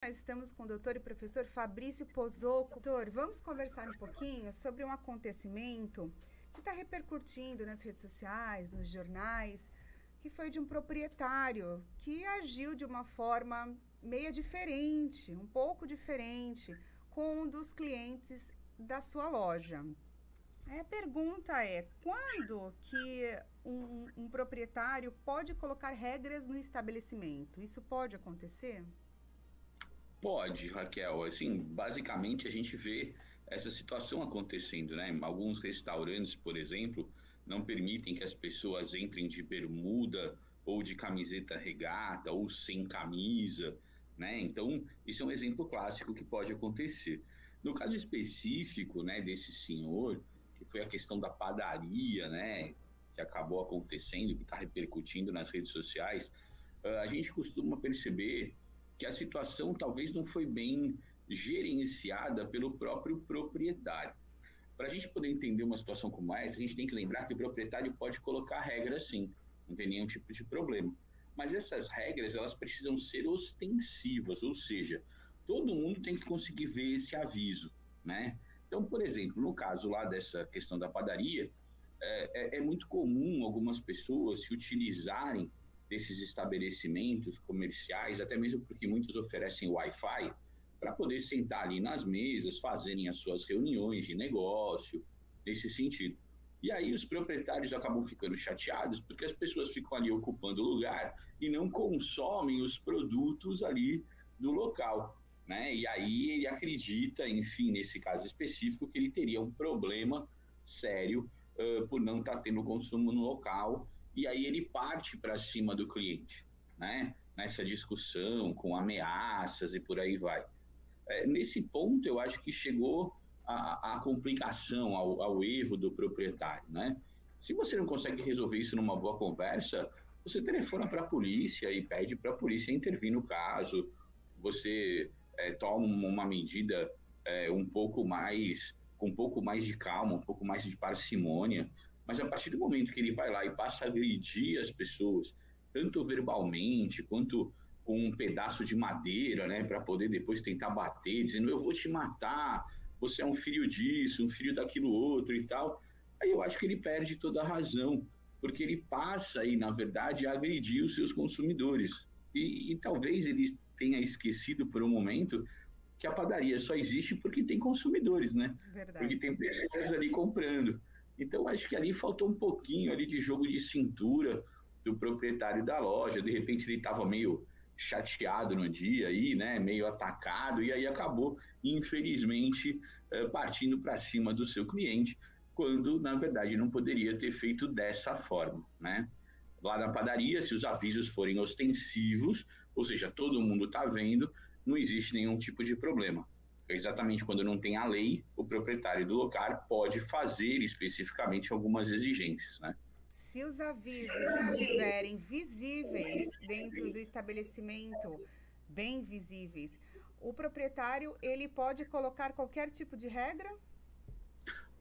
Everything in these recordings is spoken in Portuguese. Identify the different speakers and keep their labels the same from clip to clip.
Speaker 1: Nós estamos com o doutor e professor Fabrício Pozzocco. Doutor, vamos conversar um pouquinho sobre um acontecimento que está repercutindo nas redes sociais, nos jornais, que foi de um proprietário que agiu de uma forma meio diferente, um pouco diferente, com um dos clientes da sua loja. A pergunta é, quando que um proprietário pode colocar regras no estabelecimento? Isso pode acontecer?
Speaker 2: Pode, Raquel. Assim, basicamente a gente vê essa situação acontecendo, né? Alguns restaurantes, por exemplo, não permitem que as pessoas entrem de bermuda ou de camiseta regata ou sem camisa, né? Então, isso é um exemplo clássico que pode acontecer. No caso específico, né, desse senhor, que foi a questão da padaria, né, que acabou acontecendo, que está repercutindo nas redes sociais, a gente costuma perceber que a situação talvez não foi bem gerenciada pelo próprio proprietário. Para a gente poder entender uma situação como essa, a gente tem que lembrar que o proprietário pode colocar regras sim, não tem nenhum tipo de problema. Mas essas regras, elas precisam ser ostensivas, ou seja, todo mundo tem que conseguir ver esse aviso, né? Então, por exemplo, no caso lá dessa questão da padaria, é muito comum algumas pessoas se utilizarem desses estabelecimentos comerciais, até mesmo porque muitos oferecem Wi-Fi, para poder sentar ali nas mesas, fazerem as suas reuniões de negócio, nesse sentido. E aí os proprietários acabam ficando chateados porque as pessoas ficam ali ocupando o lugar e não consomem os produtos ali do local, né? E aí ele acredita, enfim, nesse caso específico, que ele teria um problema sério por não estar tendo consumo no local, e aí ele parte para cima do cliente, né? Nessa discussão, com ameaças e por aí vai. Nesse ponto, eu acho que chegou a complicação, ao erro do proprietário, né? Se você não consegue resolver isso numa boa conversa, você telefona para a polícia e pede para a polícia intervir no caso, você toma uma medida um pouco mais, com um pouco mais de calma, um pouco mais de parcimônia, mas a partir do momento que ele vai lá e passa a agredir as pessoas, tanto verbalmente quanto com um pedaço de madeira, né, para poder depois tentar bater, dizendo eu vou te matar, você é um filho disso, um filho daquilo outro e tal, aí eu acho que ele perde toda a razão, porque ele passa aí, na verdade, a agredir os seus consumidores. E talvez ele tenha esquecido por um momento que a padaria só existe porque tem consumidores, né? Porque
Speaker 1: Verdade.
Speaker 2: tem pessoas ali comprando. Então, acho que ali faltou um pouquinho ali de jogo de cintura do proprietário da loja. De repente, ele estava meio chateado no dia aí, né? Meio atacado, e aí acabou, infelizmente, partindo para cima do seu cliente, quando, na verdade, não poderia ter feito dessa forma, né? Lá na padaria, se os avisos forem ostensivos, ou seja, todo mundo está vendo, não existe nenhum tipo de problema. Exatamente quando não tem a lei, o proprietário do local pode fazer especificamente algumas exigências, né?
Speaker 1: Se os avisos estiverem visíveis dentro do estabelecimento, bem visíveis, o proprietário ele pode colocar qualquer tipo de regra?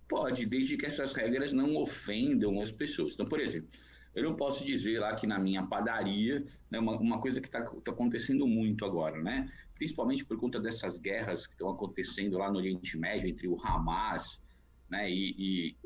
Speaker 2: Pode, desde que essas regras não ofendam as pessoas. Então, por exemplo, eu não posso dizer lá que na minha padaria, né, uma coisa que está acontecendo muito agora, né? Principalmente por conta dessas guerras que estão acontecendo lá no Oriente Médio entre o Hamas, né, e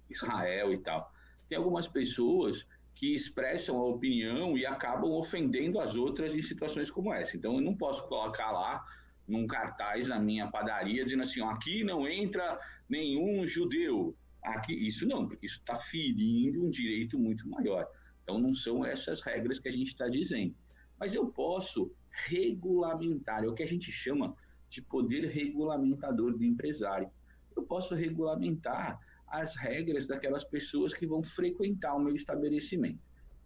Speaker 2: Israel e tal. Tem algumas pessoas que expressam a opinião e acabam ofendendo as outras em situações como essa. Então, eu não posso colocar lá num cartaz na minha padaria dizendo assim, ó, aqui não entra nenhum judeu. Aqui, isso não, porque isso está ferindo um direito muito maior. Então, não são essas regras que a gente está dizendo. Mas eu posso regulamentar, é o que a gente chama de poder regulamentador do empresário. Eu posso regulamentar as regras daquelas pessoas que vão frequentar o meu estabelecimento.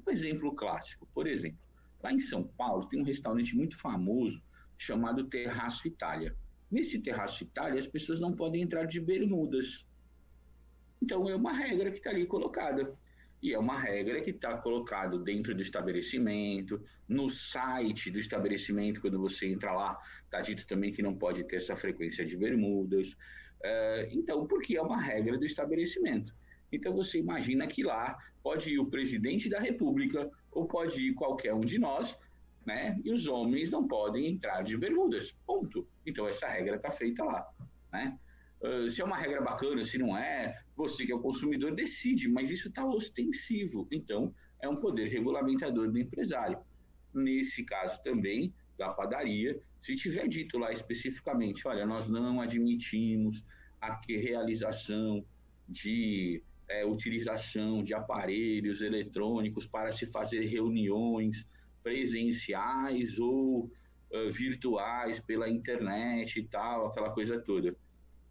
Speaker 2: Um exemplo clássico, por exemplo, lá em São Paulo tem um restaurante muito famoso chamado Terraço Itália. Nesse Terraço Itália, as pessoas não podem entrar de bermudas. Então, é uma regra que está ali colocada. E é uma regra que está colocada dentro do estabelecimento, no site do estabelecimento, quando você entra lá, está dito também que não pode ter essa frequência de bermudas. Então, porque é uma regra do estabelecimento. Então, você imagina que lá pode ir o presidente da República ou pode ir qualquer um de nós, né? E os homens não podem entrar de bermudas, ponto. Então essa regra está feita lá, né? Se é uma regra bacana, se não é, você que é o consumidor decide, mas isso está ostensivo, então é um poder regulamentador do empresário. Nesse caso também, da padaria, se tiver dito lá especificamente, olha, nós não admitimos a realização de utilização de aparelhos eletrônicos para se fazer reuniões presenciais ou virtuais pela internet e tal, aquela coisa toda.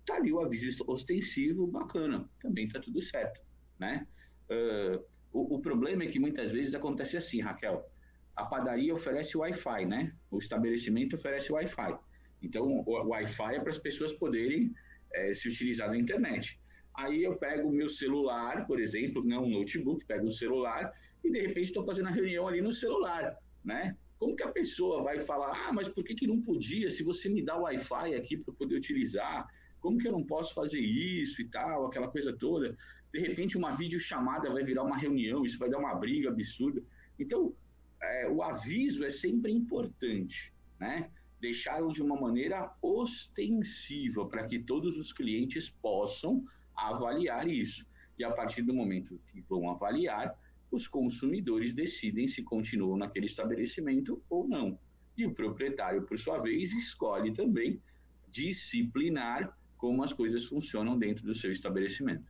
Speaker 2: Tá ali o aviso ostensivo, bacana, também tá tudo certo, né? O problema é que muitas vezes acontece assim, Raquel, a padaria oferece Wi-Fi, né? O estabelecimento oferece Wi-Fi. Então, o Wi-Fi é para as pessoas poderem se utilizar da internet. Aí eu pego o meu celular, por exemplo, não um notebook, pego o celular e de repente estou fazendo a reunião ali no celular, né? Como que a pessoa vai falar, mas por que não podia? Se você me dá o Wi-Fi aqui para eu poder utilizar, como que eu não posso fazer isso e tal, aquela coisa toda? De repente uma videochamada vai virar uma reunião, isso vai dar uma briga absurda. Então, o aviso é sempre importante, né? Deixá-lo de uma maneira ostensiva para que todos os clientes possam avaliar isso. E a partir do momento que vão avaliar, os consumidores decidem se continuam naquele estabelecimento ou não. E o proprietário, por sua vez, escolhe também disciplinar como as coisas funcionam dentro do seu estabelecimento.